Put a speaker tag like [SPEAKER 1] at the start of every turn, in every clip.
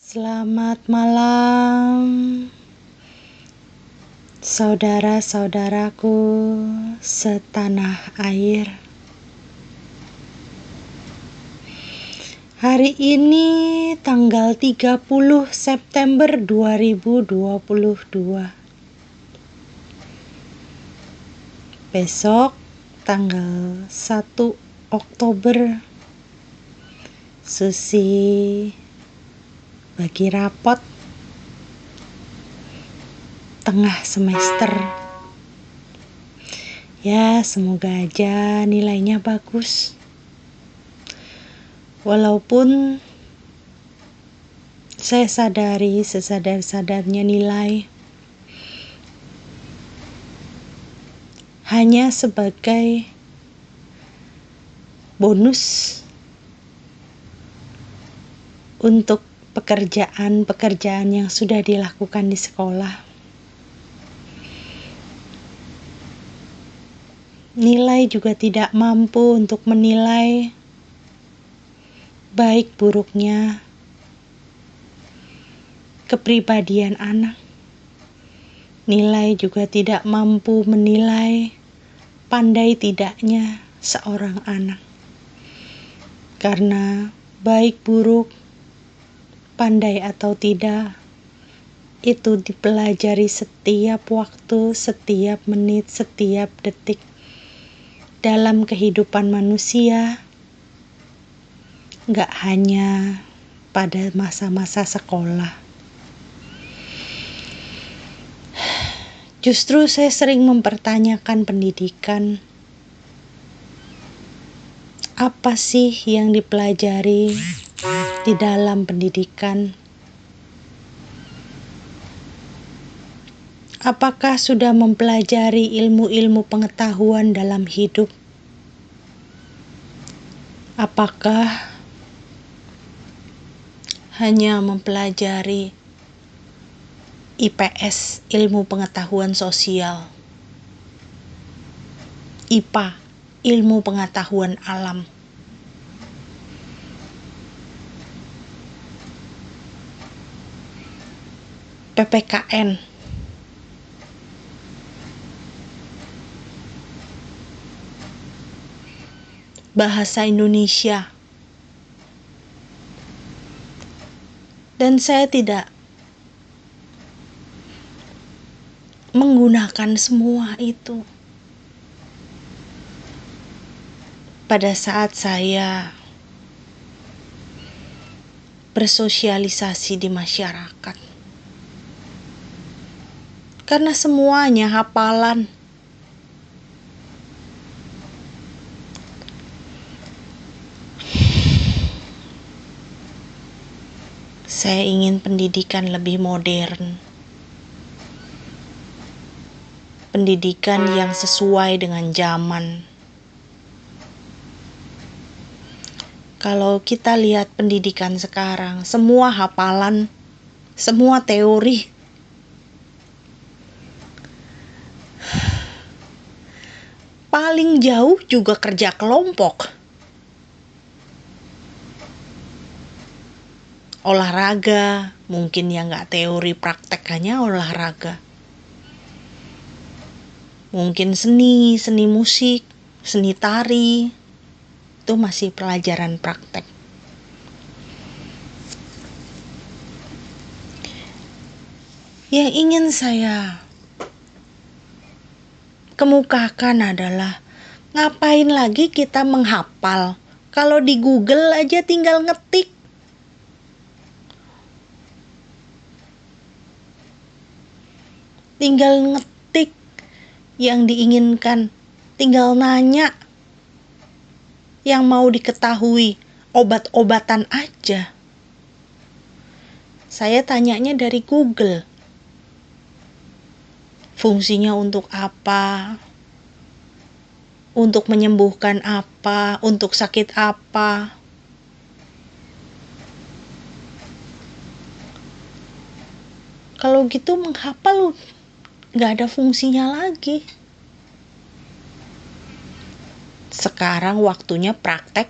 [SPEAKER 1] Selamat malam, saudara-saudaraku setanah air. Hari ini tanggal 30 September 2022. Besok tanggal 1 Oktober Susi bagi rapot tengah semester. Ya, semoga aja nilainya bagus. Walaupun saya sadari sesadar-sadarnya nilai hanya sebagai bonus untuk pekerjaan-pekerjaan yang sudah dilakukan di sekolah. Nilai juga tidak mampu untuk menilai baik buruknya kepribadian anak. Nilai juga tidak mampu menilai pandai tidaknya seorang anak. Karena baik buruk, pandai atau tidak, itu dipelajari setiap waktu, setiap menit, setiap detik dalam kehidupan manusia, gak hanya pada masa-masa sekolah. Justru saya sering mempertanyakan pendidikan. Apa sih yang dipelajari di dalam pendidikan? Apakah sudah mempelajari ilmu-ilmu pengetahuan dalam hidup? Apakah hanya mempelajari IPS, ilmu pengetahuan sosial, IPA, ilmu pengetahuan alam? PPKN, bahasa Indonesia. Dan saya tidak menggunakan semua itu pada saat saya bersosialisasi di masyarakat. Karena semuanya hafalan. Saya ingin pendidikan lebih modern. Pendidikan yang sesuai dengan zaman. Kalau kita lihat pendidikan sekarang, semua hafalan, semua teori. Paling jauh juga kerja kelompok. Olahraga, mungkin yang gak teori praktek, hanya olahraga. Mungkin seni musik, seni tari, itu masih pelajaran praktek. Yang ingin saya kemukakan adalah, ngapain lagi kita menghafal? Kalau di Google aja tinggal ngetik. Tinggal ngetik yang diinginkan, tinggal nanya yang mau diketahui, obat-obatan aja. Saya tanyanya dari Google. Fungsinya untuk apa? Untuk menyembuhkan apa? Untuk sakit apa? Kalau gitu menghafal gak ada fungsinya lagi. Sekarang waktunya praktek.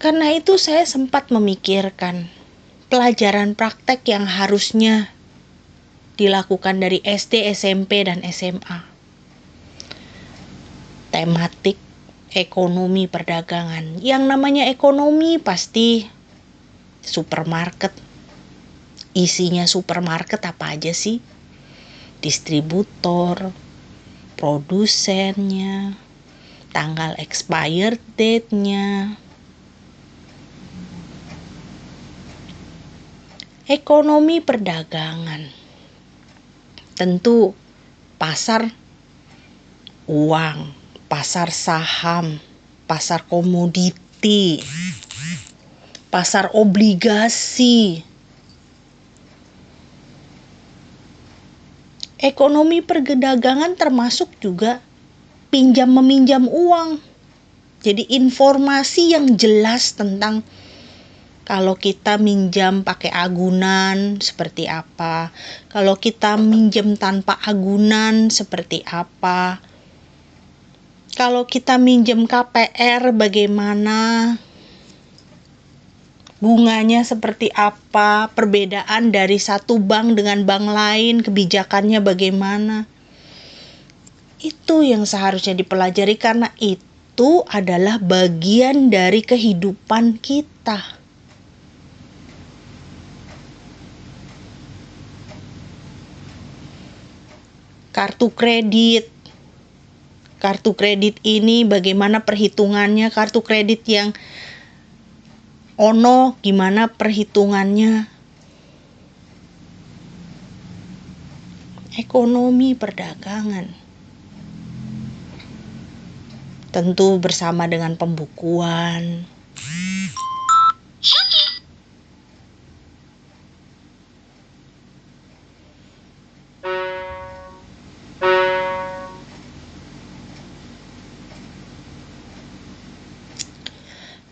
[SPEAKER 1] Karena itu saya sempat memikirkan pelajaran praktek yang harusnya dilakukan dari SD, SMP, dan SMA. Tematik ekonomi perdagangan. Yang namanya ekonomi pasti supermarket. Isinya supermarket apa aja sih? Distributor, produsennya, tanggal expired date-nya. Ekonomi perdagangan. Tentu pasar uang, pasar saham, pasar komoditi, pasar obligasi. Ekonomi perdagangan termasuk juga pinjam meminjam uang. Jadi informasi yang jelas tentang kalau kita minjam pakai agunan seperti apa, kalau kita minjam tanpa agunan seperti apa, kalau kita minjam KPR bagaimana, bunganya seperti apa, perbedaan dari satu bank dengan bank lain, kebijakannya bagaimana. Itu yang seharusnya dipelajari karena itu adalah bagian dari kehidupan kita. Kartu kredit. Kartu kredit ini bagaimana perhitungannya, kartu kredit yang ono gimana perhitungannya. Ekonomi perdagangan. Tentu bersama dengan pembukuan.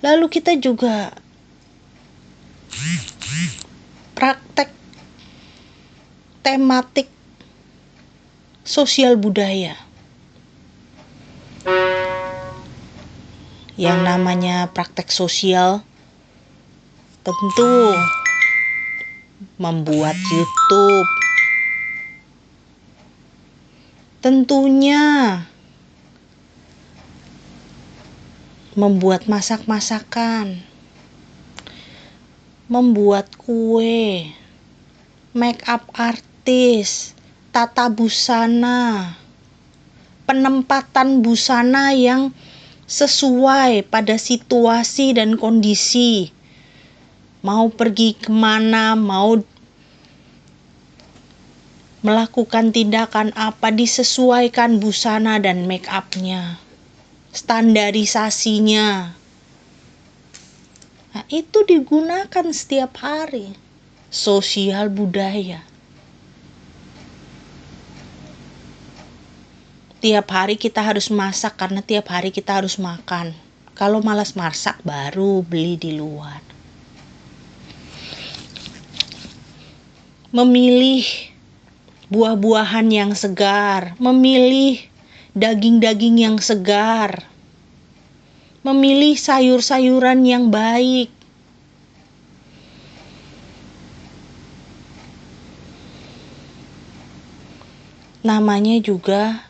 [SPEAKER 1] Lalu kita juga praktek tematik sosial budaya. Yang namanya praktek sosial tentu membuat YouTube. Tentunya membuat masak-masakan, membuat kue, make up artis, tata busana, penempatan busana yang sesuai pada situasi dan kondisi. Mau pergi kemana, mau melakukan tindakan apa, disesuaikan busana dan make up-nya. Standarisasinya. Nah, itu digunakan setiap hari. Sosial budaya. Tiap hari kita harus masak karena tiap hari kita harus makan. Kalau malas masak baru beli di luar. Memilih buah-buahan yang segar, memilih daging-daging yang segar, memilih sayur-sayuran yang baik. Namanya juga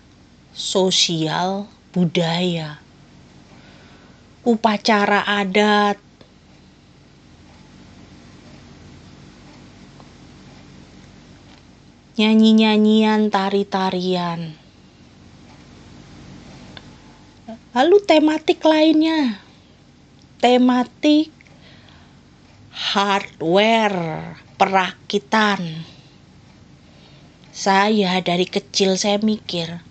[SPEAKER 1] sosial budaya. Upacara adat. Nyanyi-nyanyian, tari-tarian. Lalu tematik lainnya. Tematik hardware, perakitan. Saya dari kecil saya mikir,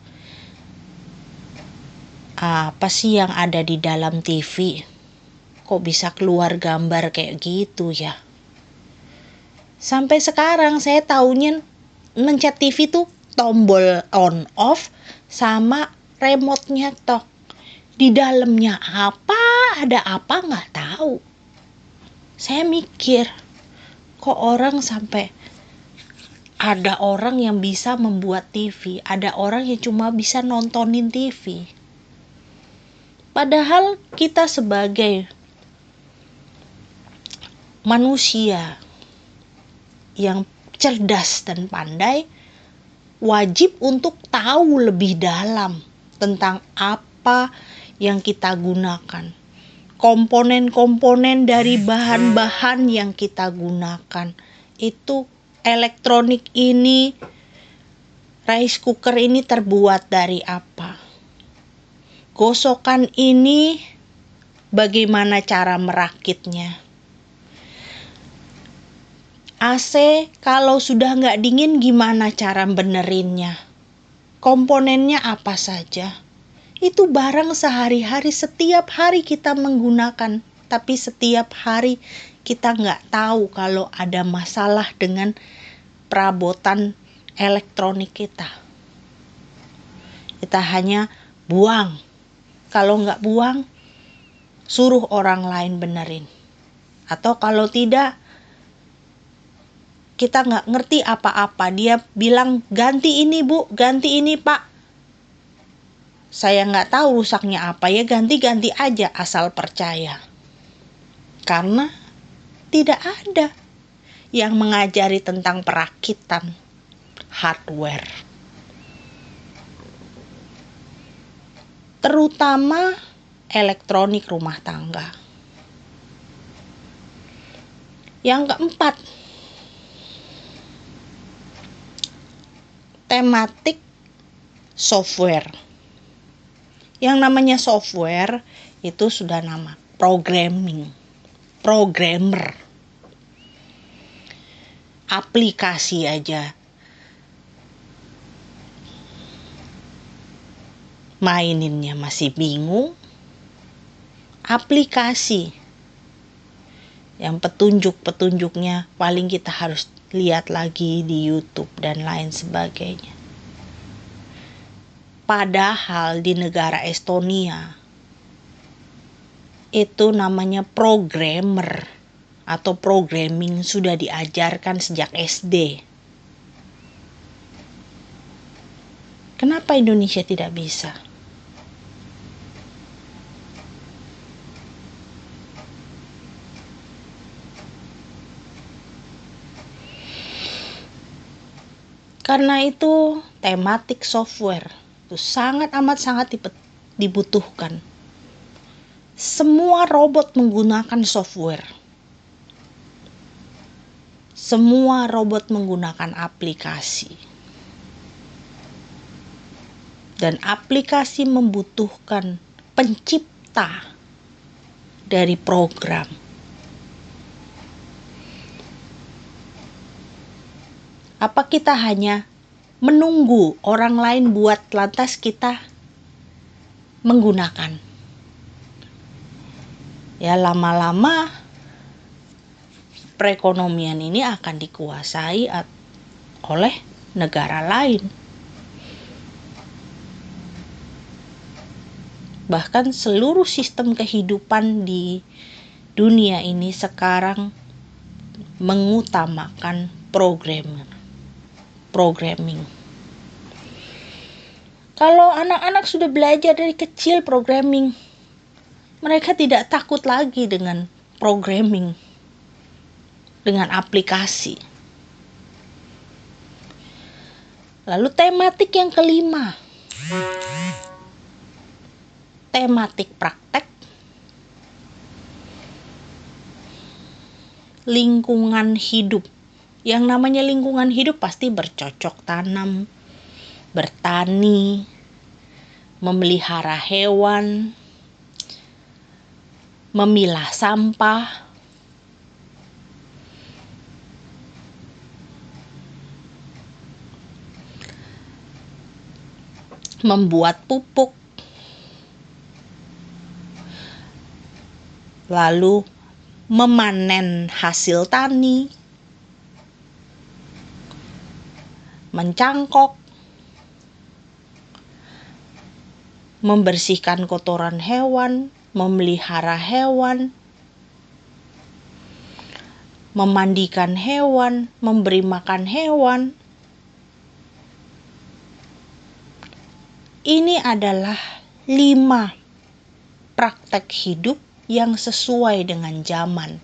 [SPEAKER 1] apa sih yang ada di dalam TV? Kok bisa keluar gambar kayak gitu ya? Sampai sekarang saya taunya mencet TV tuh tombol on off sama remote-nya tok. Di dalamnya apa, ada apa nggak tahu. Saya mikir, kok orang sampai ada orang yang bisa membuat TV, ada orang yang cuma bisa nontonin TV. Padahal kita sebagai manusia yang cerdas dan pandai wajib untuk tahu lebih dalam tentang apa yang kita gunakan. Komponen-komponen dari bahan-bahan yang kita gunakan. Itu elektronik ini, rice cooker ini terbuat dari apa? Gosokan ini bagaimana cara merakitnya? AC kalau sudah nggak dingin gimana cara benerinnya? Komponennya apa saja? Itu barang sehari-hari, setiap hari kita menggunakan. Tapi setiap hari kita nggak tahu kalau ada masalah dengan perabotan elektronik kita. Kita hanya buang. Kalau nggak buang, suruh orang lain benerin. Atau kalau tidak, kita nggak ngerti apa-apa. Dia bilang, ganti ini bu, ganti ini pak. Saya nggak tahu rusaknya apa, ya ganti-ganti aja asal percaya. Karena tidak ada yang mengajari tentang perakitan hardware. Terutama elektronik rumah tangga. Yang keempat, tematik software. Yang namanya software itu sudah nama programming, programmer. Aplikasi aja maininnya masih bingung. Aplikasi yang petunjuk-petunjuknya paling kita harus lihat lagi di YouTube dan lain sebagainya. Padahal di negara Estonia itu namanya programmer atau programming sudah diajarkan sejak SD. Kenapa Indonesia tidak bisa? Karena itu tematik software itu sangat dibutuhkan. Semua robot menggunakan software. Semua robot menggunakan aplikasi. Dan aplikasi membutuhkan pencipta dari program. Apa kita hanya menunggu orang lain buat lantas kita menggunakan? Ya lama-lama perekonomian ini akan dikuasai oleh negara lain. Bahkan seluruh sistem kehidupan di dunia ini sekarang mengutamakan programming. Kalau anak-anak sudah belajar dari kecil programming, mereka tidak takut lagi dengan programming, dengan aplikasi. Lalu tematik yang kelima, tematik praktek, lingkungan hidup. Yang namanya lingkungan hidup pasti bercocok tanam, bertani, memelihara hewan, memilah sampah, membuat pupuk, lalu memanen hasil tani, mencangkok, membersihkan kotoran hewan, memelihara hewan, memandikan hewan, memberi makan hewan. Ini adalah 5 praktek hidup yang sesuai dengan zaman.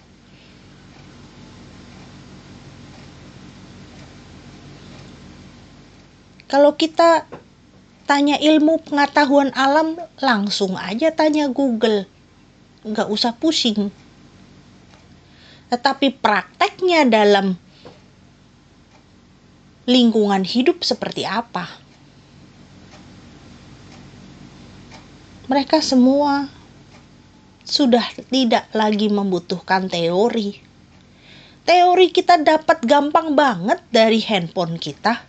[SPEAKER 1] Kalau kita tanya ilmu pengetahuan alam, langsung aja tanya Google. Nggak usah pusing. Tetapi prakteknya dalam lingkungan hidup seperti apa? Mereka semua sudah tidak lagi membutuhkan teori. Teori kita dapat gampang banget dari handphone kita.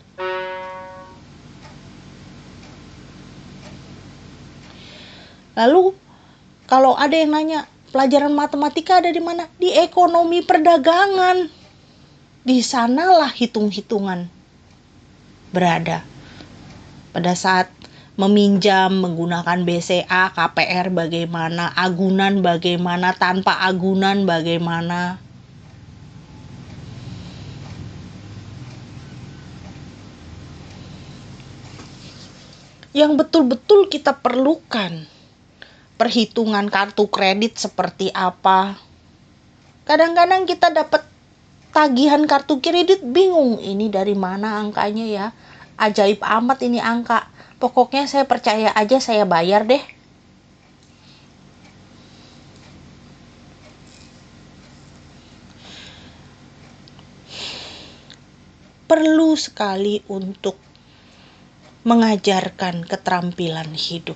[SPEAKER 1] Lalu kalau ada yang nanya, pelajaran matematika ada di mana? Di ekonomi perdagangan. Di sanalah hitung-hitungan berada. Pada saat meminjam menggunakan BCA, KPR bagaimana, agunan bagaimana, tanpa agunan bagaimana. Yang betul-betul kita perlukan, perhitungan kartu kredit seperti apa. Kadang-kadang kita dapat tagihan kartu kredit, bingung ini dari mana angkanya ya. Ajaib amat ini angka. Pokoknya saya percaya aja, saya bayar deh. Perlu sekali untuk mengajarkan keterampilan hidup.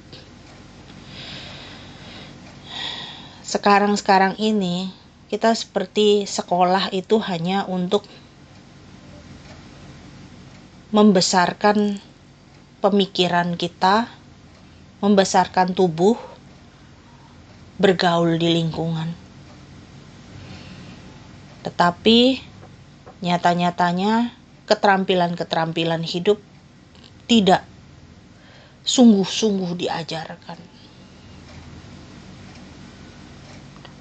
[SPEAKER 1] Sekarang ini kita seperti sekolah itu hanya untuk membesarkan pemikiran kita, membesarkan tubuh, bergaul di lingkungan. Tetapi nyata-nyatanya keterampilan-keterampilan hidup tidak sungguh-sungguh diajarkan.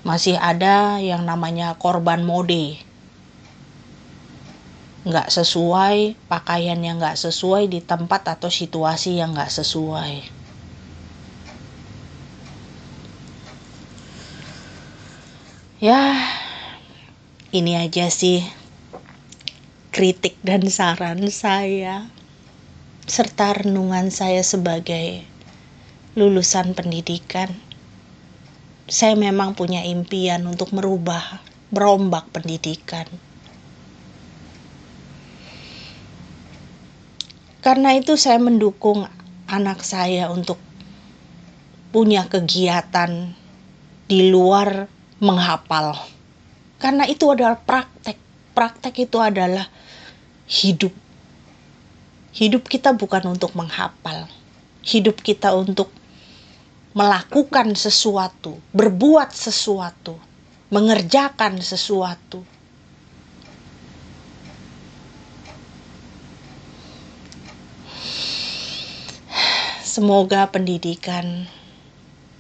[SPEAKER 1] Masih ada yang namanya korban mode. Nggak sesuai, pakaian yang nggak sesuai di tempat atau situasi yang nggak sesuai. Ya, ini aja sih kritik dan saran saya, serta renungan saya sebagai lulusan pendidikan. Saya memang punya impian untuk berombak pendidikan. Karena itu saya mendukung anak saya untuk punya kegiatan di luar menghafal. Karena itu adalah praktek. Praktek itu adalah hidup. Hidup kita bukan untuk menghafal. Hidup kita untuk melakukan sesuatu, berbuat sesuatu, mengerjakan sesuatu. Semoga pendidikan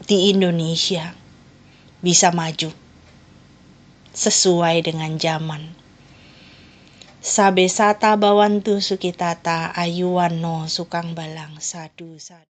[SPEAKER 1] di Indonesia bisa maju sesuai dengan zaman. Sabe sata bawantu sukitata ayuwan no sukang balang sadu.